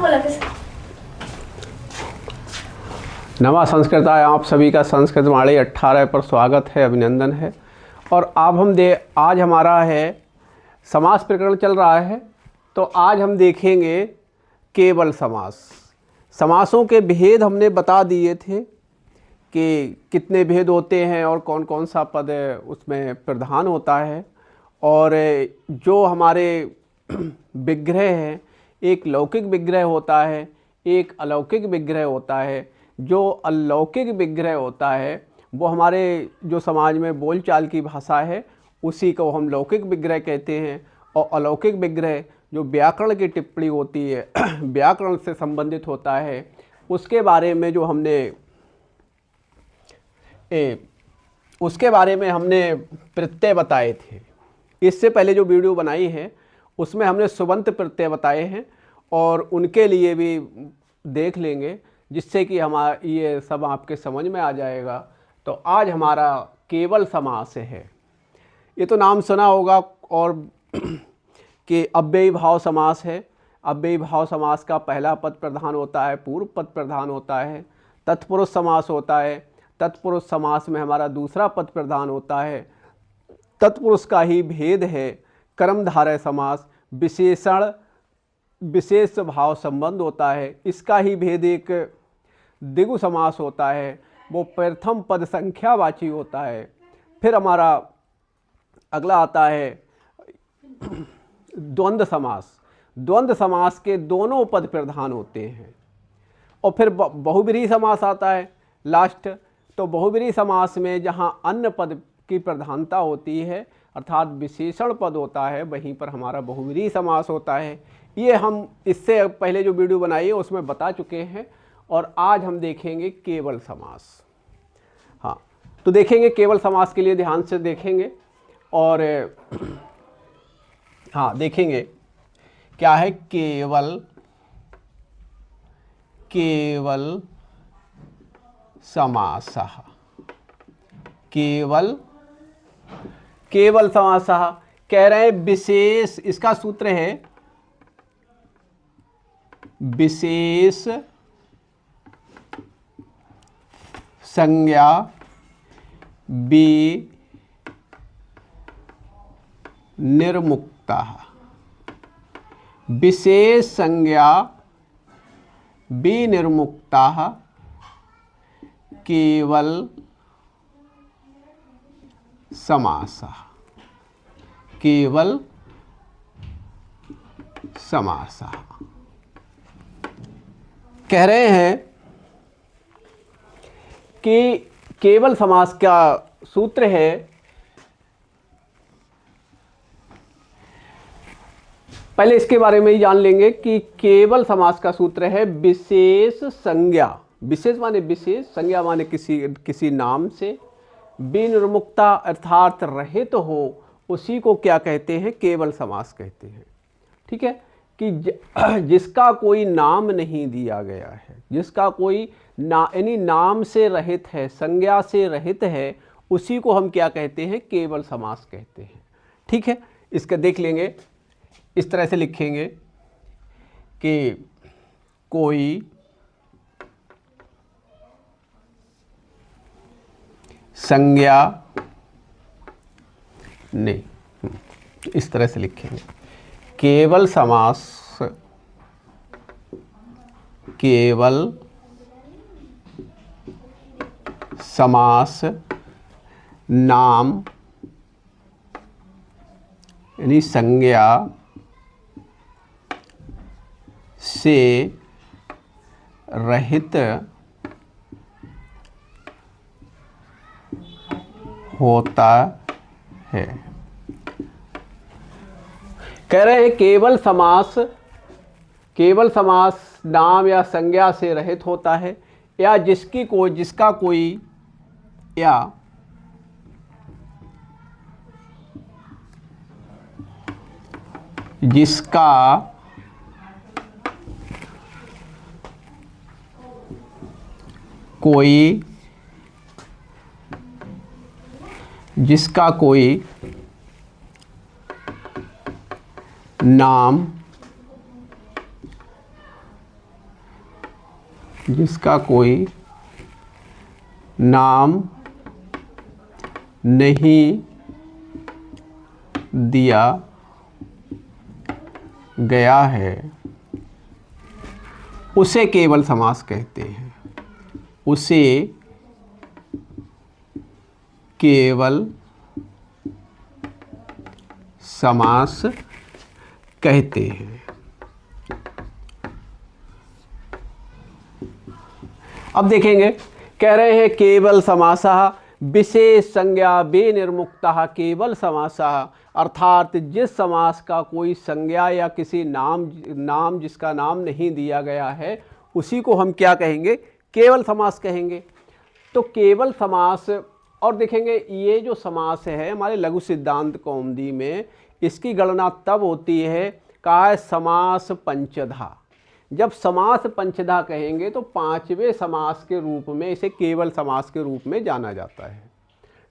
बोला कैसे? नवा संस्कृताय आप सभी का संस्कृत वाणी 18 पर स्वागत है, अभिनंदन है। और आज हमारा है समास प्रकरण चल रहा है। तो आज हम देखेंगे केवल समास। समासों के भेद हमने बता दिए थे कि कितने भेद होते हैं और कौन कौन सा पद उसमें प्रधान होता है। और जो हमारे विग्रह हैं, एक लौकिक विग्रह होता है, एक अलौकिक विग्रह होता है। जो अलौकिक विग्रह होता है वो हमारे जो समाज में बोलचाल की भाषा है उसी को हम लौकिक विग्रह कहते हैं। और अलौकिक विग्रह जो व्याकरण की टिप्पणी होती है, व्याकरण से संबंधित होता है, उसके बारे में हमने प्रत्यय बताए थे। इससे पहले जो वीडियो बनाई है उसमें हमने सुबंत प्रत्यय बताए हैं और उनके लिए भी देख लेंगे, जिससे कि ये सब आपके समझ में आ जाएगा। तो आज हमारा केवल समास है। ये तो नाम सुना होगा और कि अव्ययी भाव समास है। अव्ययी भाव समास का पहला पद प्रधान होता है, पूर्व पद प्रधान होता है। तत्पुरुष समास होता है। तत्पुरुष समास में हमारा दूसरा पद प्रधान होता है। तत्पुरुष का ही भेद है कर्मधारय समास। विशेषण विशेष भाव संबंध होता है, इसका ही भेद एक द्विगु समास होता है, वो प्रथम पद संख्यावाची होता है। फिर हमारा अगला आता है द्वंद्व समास। द्वंद्व समास के दोनों पद प्रधान होते हैं। और फिर बहुब्रीहि समास आता है लास्ट। तो बहुब्रीहि समास में जहाँ अन्य पद की प्रधानता होती है अर्थात विशेषण पद होता है, वहीं पर हमारा बहुब्रीहि समास होता है। ये हम इससे पहले जो वीडियो बनाई है उसमें बता चुके हैं। और आज हम देखेंगे केवल समास। हाँ, तो देखेंगे केवल समास के लिए ध्यान से देखेंगे। और हाँ, देखेंगे क्या है केवल समासः। केवल समासः कह रहे हैं विशेष, इसका सूत्र है विशेष संज्ञा विनिर्मुक्ता। विशेष संज्ञा विनिर्मुक्ता केवल समासः। केवल समासः कह रहे हैं कि केवल समास का सूत्र है पहले इसके बारे में ही जान लेंगे कि केवल समास का सूत्र है विशेष संज्ञा। विशेष माने विशेष, संज्ञा माने किसी नाम से, विनिर्मुक्ता अर्थात रहित हो, उसी को क्या कहते हैं? केवल समास कहते हैं। ठीक है, कि जिसका कोई नाम नहीं दिया गया है, जिसका कोई यानी नाम से रहित है, संज्ञा से रहित है, उसी को हम क्या कहते हैं? केवल समास कहते हैं। ठीक है, इसका देख लेंगे। इस तरह से लिखेंगे कि कोई संज्ञा नहीं, इस तरह से लिखेंगे केवल समास। केवल समास नाम यानी संज्ञा से रहित होता है। कह रहे हैं केवल समास नाम या संज्ञा से रहित होता है, या जिसका कोई या जिसका कोई नाम जिसका कोई नाम नहीं दिया गया है उसे केवल समास कहते हैं। उसे केवल समास कहते हैं। अब देखेंगे, कह रहे हैं केवल समासः विशेष संज्ञा बेनिर्मुक्तः केवल समासः, अर्थात जिस समास का कोई संज्ञा या किसी नाम जिसका नाम नहीं दिया गया है उसी को हम क्या कहेंगे, केवल समास कहेंगे। तो केवल समास, और देखेंगे ये जो समास है हमारे लघु सिद्धांत कौमुदी में इसकी गणना तब होती है, कहा है समास पंचधा। जब समास पंचधा कहेंगे तो पांचवें समास के रूप में इसे केवल समास के रूप में जाना जाता है।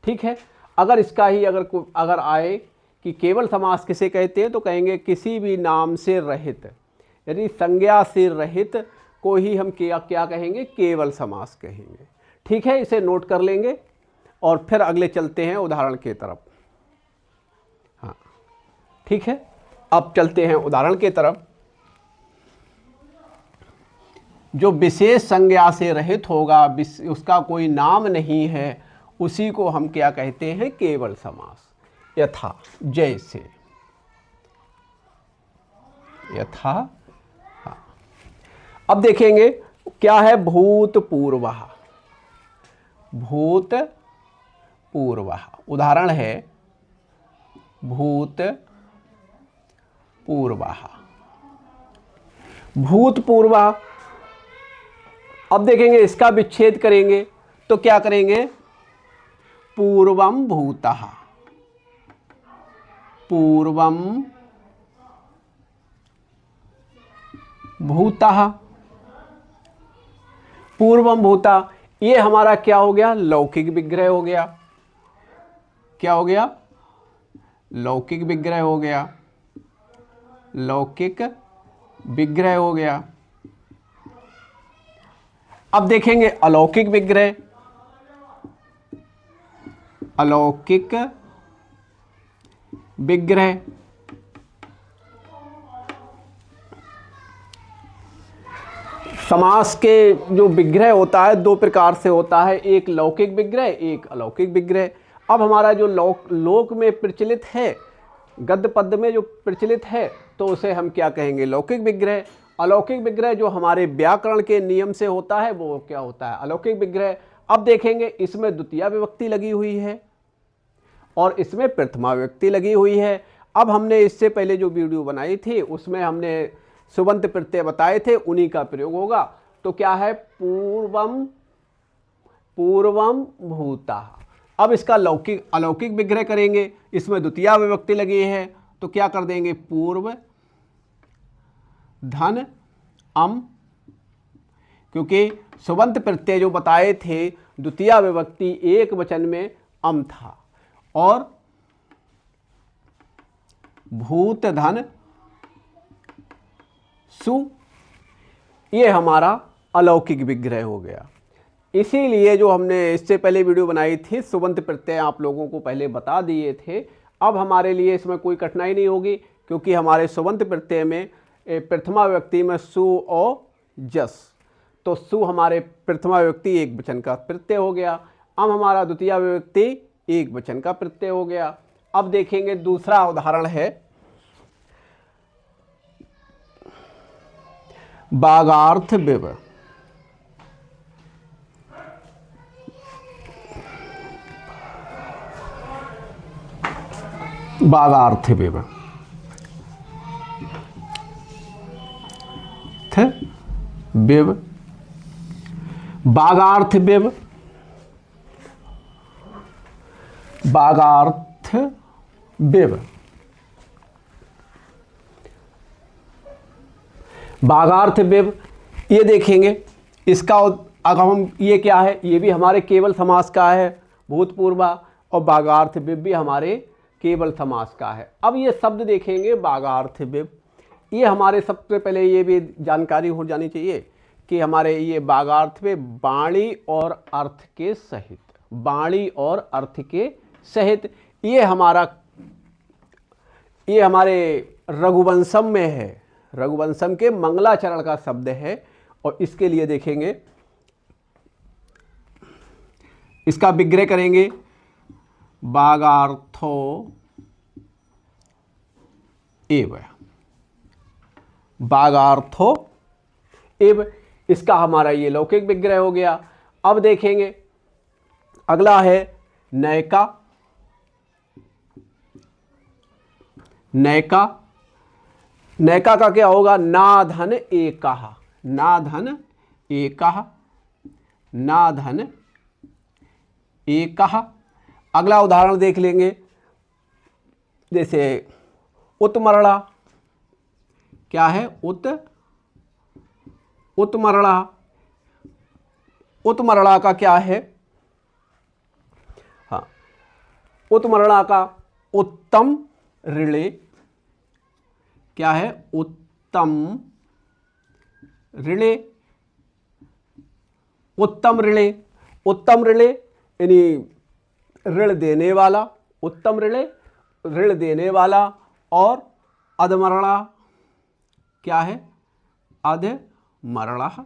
ठीक है, अगर इसका ही अगर आए कि केवल समास किसे कहते हैं तो कहेंगे किसी भी नाम से रहित, यदि संज्ञा से रहित को ही हम क्या कहेंगे, केवल समास कहेंगे। ठीक है, इसे नोट कर लेंगे और फिर अगले चलते हैं उदाहरण की तरफ। हाँ ठीक है, अब चलते हैं उदाहरण की तरफ। जो विशेष संज्ञा से रहित होगा, उसका कोई नाम नहीं है, उसी को हम क्या कहते हैं, केवल समास। यथा, जैसे, यथा। हाँ। अब देखेंगे क्या है, भूतपूर्वः। भूतपूर्वः उदाहरण है भूतपूर्वः। भूतपूर्वः, अब देखेंगे इसका विच्छेद करेंगे तो क्या करेंगे, पूर्वम भूतः। पूर्वम भूतः, पूर्वम भूतः, ये हमारा क्या हो गया, लौकिक विग्रह हो गया। क्या हो गया, लौकिक विग्रह हो गया। लौकिक विग्रह हो गया। अब देखेंगे अलौकिक विग्रह। अलौकिक विग्रह, समास के जो विग्रह होता है दो प्रकार से होता है, एक लौकिक विग्रह, एक अलौकिक विग्रह। अब हमारा जो लोक में प्रचलित है, गद्य पद्य में जो प्रचलित है, तो उसे हम क्या कहेंगे, लौकिक विग्रह। अलौकिक विग्रह जो हमारे व्याकरण के नियम से होता है वो क्या होता है, अलौकिक विग्रह। अब देखेंगे इसमें द्वितीया विभक्ति लगी हुई है और इसमें प्रथमा विभक्ति लगी हुई है। अब हमने इससे पहले जो वीडियो बनाई थी उसमें हमने सुबंत प्रत्यय बताए थे, उन्हीं का प्रयोग होगा। तो क्या है, पूर्वम भूतः। अब इसका अलौकिक विग्रह करेंगे, इसमें द्वितीया विभक्ति लगी है तो क्या कर देंगे, पूर्व धन अम, क्योंकि सुबंत प्रत्यय जो बताए थे द्वितीया विभक्ति एक वचन में अम था, और भूत धन सु, ये हमारा अलौकिक विग्रह हो गया। इसीलिए जो हमने इससे पहले वीडियो बनाई थी सुबंत प्रत्यय आप लोगों को पहले बता दिए थे। अब हमारे लिए इसमें कोई कठिनाई नहीं होगी, क्योंकि हमारे सुबंत प्रत्यय में प्रथमा विभक्ति में सु और जस, तो सु हमारे प्रथमा विभक्ति एक वचन का प्रत्यय हो गया। अब हमारा द्वितीया विभक्ति एक वचन का प्रत्यय हो गया। अब देखेंगे दूसरा उदाहरण है बागार्थ विव। बागार्थ विव, विव, बागार्थ विव, बागार्थ विव। बागार्थ विव, ये देखेंगे इसका अगर हम, ये क्या है, ये भी हमारे केवल समास का है भूतपूर्व, और बागार्थ विव भी हमारे केवल समास का है। अब ये शब्द देखेंगे बागार्थ विव, ये हमारे सबसे पहले ये भी जानकारी हो जानी चाहिए कि हमारे ये बागार्थ में वाणी और अर्थ के सहित, वाणी और अर्थ के सहित, ये हमारे रघुवंशम में है, रघुवंशम के मंगलाचरण का शब्द है। और इसके लिए देखेंगे, इसका विग्रह करेंगे, बागार्थो एव, बागार्थो एव, इसका हमारा ये लौकिक विग्रह हो गया। अब देखेंगे अगला है नैका, नैका, नैका का क्या होगा, नाधन एकः, नाधन एकः, नाधन एकः। अगला उदाहरण देख लेंगे, जैसे उत्मरणा, क्या है, उत्मरणा, उत्मरणा का क्या है, हाँ, उत्मरणा का उत्तम ऋणे, क्या है, उत्तम ऋणे, उत्तम ऋणे, उत्तम ऋणे यानी ऋण देने वाला, उत्तम ऋणे ऋण देने वाला। और अधमरणा क्या है, अधमरणा,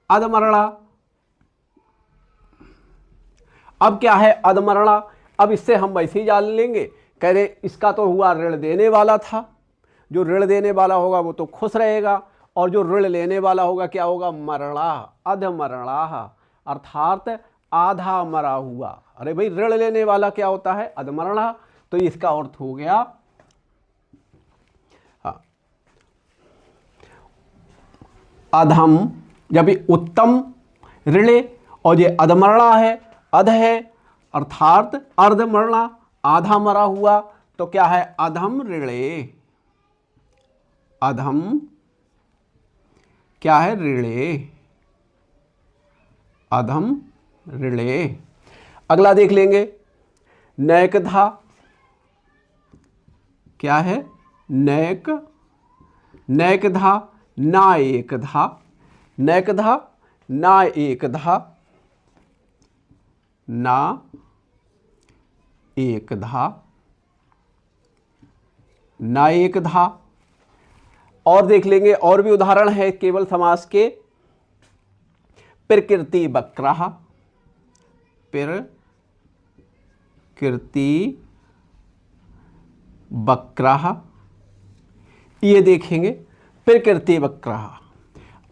अधमरणा। अब क्या है अधमरणा, अब इससे हम वैसे ही जान लेंगे, कह रहे इसका तो हुआ ऋण देने वाला था, जो ऋण देने वाला होगा वो तो खुश रहेगा, और जो ऋण लेने वाला होगा क्या होगा, मरणा, अधमरणा, अर्थात आधा मरा हुआ। अरे भाई ऋण लेने वाला क्या होता है, अधमरणा, तो इसका अर्थ हो गया, हाँ, अधम, जब ये उत्तम ऋणे और ये अधमरणा है, अध है अर्थात अर्धमरणा, आधा मरा हुआ, तो क्या है, अधम ऋणे, अधम क्या है, ऋणे, अधम ऋणे। अगला देख लेंगे नैकधा, क्या है, नैक, नैकधा, ना एकधा, नैकधा ना एकधा, ना एकधा, ना एकधा। और देख लेंगे, और भी उदाहरण है केवल समास के, प्रकृति वक्रः, प्रकृति वक्रः, ये देखेंगे प्रकृति वक्रः।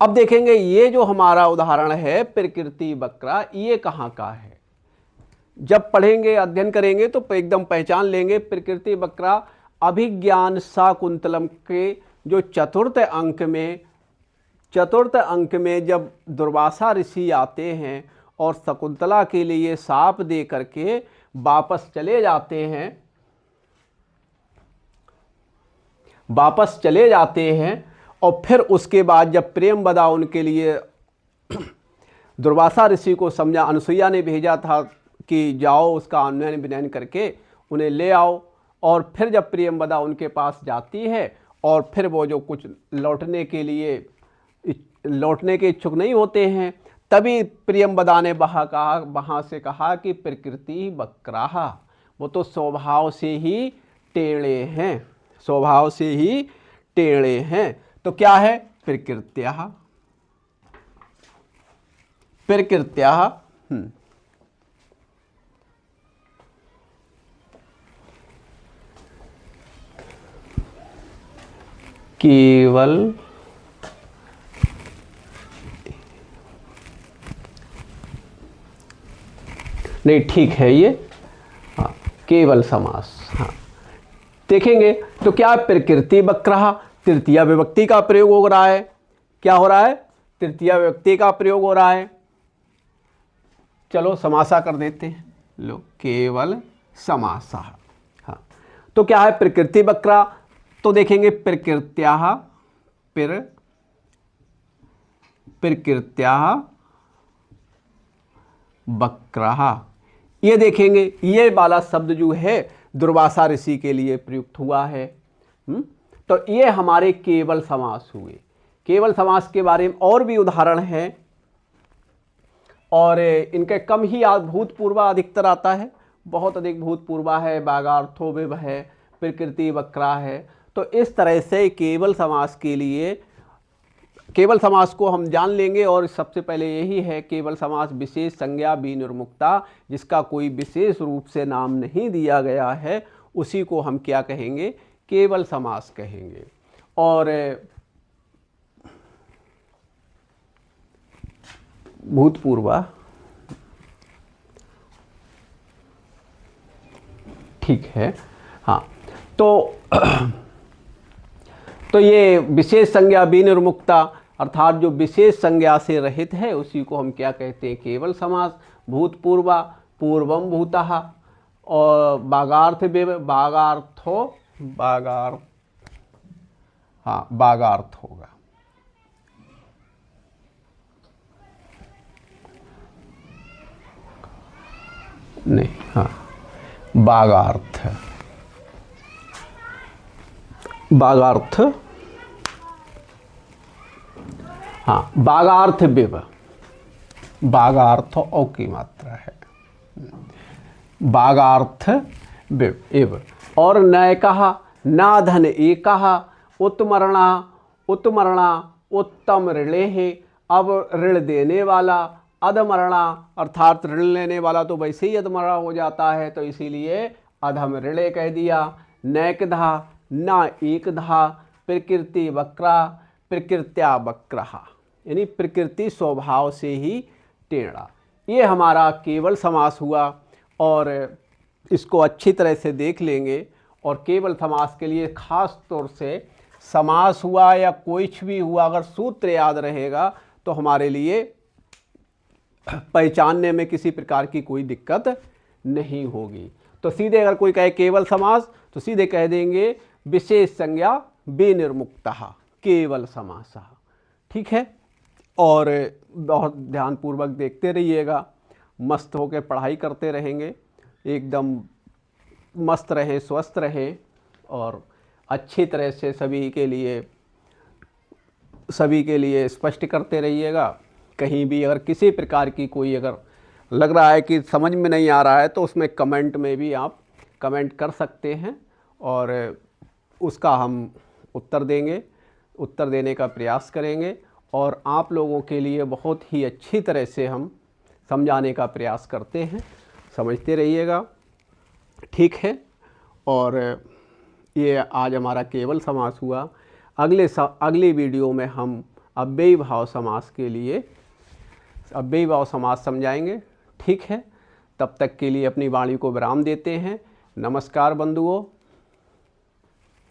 अब देखेंगे ये जो हमारा उदाहरण है प्रकृति वक्रः, ये कहाँ का है, जब पढ़ेंगे अध्ययन करेंगे तो एकदम पहचान लेंगे। प्रकृति वक्रः अभिज्ञान शाकुंतलम के जो चतुर्थ अंक में जब दुर्वासा ऋषि आते हैं और शकुंतला के लिए शाप दे करके वापस चले जाते हैं, और फिर उसके बाद जब प्रेमवदा उनके लिए दुर्वासा ऋषि को समझा, अनुसुईया ने भेजा था कि जाओ उसका आनयन विनयन करके उन्हें ले आओ, और फिर जब प्रेमवदा उनके पास जाती है और फिर वो जो कुछ लौटने के इच्छुक नहीं होते हैं, तभी प्रियंवदा ने वहाँ से कहा कि प्रकृति वक्रः, वो तो स्वभाव से ही टेढ़े हैं, स्वभाव से ही टेढ़े हैं। तो क्या है, प्रकृत्याः, प्रकृत्याः। केवल नहीं, ठीक है ये, हाँ, केवल समास। हाँ, देखेंगे तो क्या प्रकृति वक्रः, तृतीया विभक्ति का प्रयोग हो रहा है, क्या हो रहा है, तृतीया विभक्ति का प्रयोग हो रहा है। चलो समासा कर देते हैं, लो केवल समासा। हाँ, तो क्या है प्रकृति वक्रः, तो देखेंगे प्रकृत्याः, प्रकृत्याः वक्रः, ये देखेंगे ये वाला शब्द जो है दुर्वासा ऋषि के लिए प्रयुक्त हुआ है। तो ये हमारे केवल समास हुए। केवल समास के बारे में और भी उदाहरण हैं और इनके कम ही भूतपूर्वा अधिकतर आता है, बहुत अधिक भूतपूर्वा है, बागार्थोविव है, प्रकृति वक्रा है। तो इस तरह से केवल समास के लिए केवल समास को हम जान लेंगे। और सबसे पहले यही है, केवल समास विशेष संज्ञा विनिर्मुक्ता, जिसका कोई विशेष रूप से नाम नहीं दिया गया है, उसी को हम क्या कहेंगे, केवल समास कहेंगे। और भूतपूर्वा, ठीक है, हाँ। तो ये विशेष संज्ञा विनिर्मुक्ता अर्थात जो विशेष संज्ञा से रहित है, उसी को हम क्या कहते हैं, केवल समास। भूतपूर्वा, पूर्वम भूतः, और बागार्थ बागार्थ होगा। नहीं, हाँ, बागार्थ, हाँ, बागार्थ विव, बागार्थ औ की मात्रा है, बागार्थ विव एव। और नय कहा, नाधन एकहा, उत्मरणा उत्तम ऋणे, अब ऋण देने वाला, अधमरणा अर्थात ऋण लेने वाला तो वैसे ही अधमरणा हो जाता है, तो इसीलिए अधम ऋणे कह दिया। नैकधा, ना एकधा, प्रकृति वक्रा, प्रकृत्या वक्रहा, यानी प्रकृति स्वभाव से ही टेढ़ा। ये हमारा केवल समास हुआ और इसको अच्छी तरह से देख लेंगे। और केवल समास के लिए खास तौर से समास हुआ या कुछ भी हुआ, अगर सूत्र याद रहेगा तो हमारे लिए पहचानने में किसी प्रकार की कोई दिक्कत नहीं होगी। तो सीधे अगर कोई कहे केवल समास तो सीधे कह देंगे विशेष संज्ञा विनिर्मुक्तः केवल समासः, ठीक है। और बहुत ध्यानपूर्वक देखते रहिएगा, मस्त होकर पढ़ाई करते रहेंगे, एकदम मस्त रहें, स्वस्थ रहें और अच्छी तरह से सभी के लिए स्पष्ट करते रहिएगा। कहीं भी अगर किसी प्रकार की कोई अगर लग रहा है कि समझ में नहीं आ रहा है तो उसमें कमेंट में भी आप कमेंट कर सकते हैं और उसका हम उत्तर देने का प्रयास करेंगे। और आप लोगों के लिए बहुत ही अच्छी तरह से हम समझाने का प्रयास करते हैं, समझते रहिएगा, ठीक है। और ये आज हमारा केवल समास हुआ। अगली वीडियो में हम अव्ययी भाव समास के लिए अव्ययी भाव समास समझाएंगे, ठीक है। तब तक के लिए अपनी वाणी को विराम देते हैं। नमस्कार बंधुओं।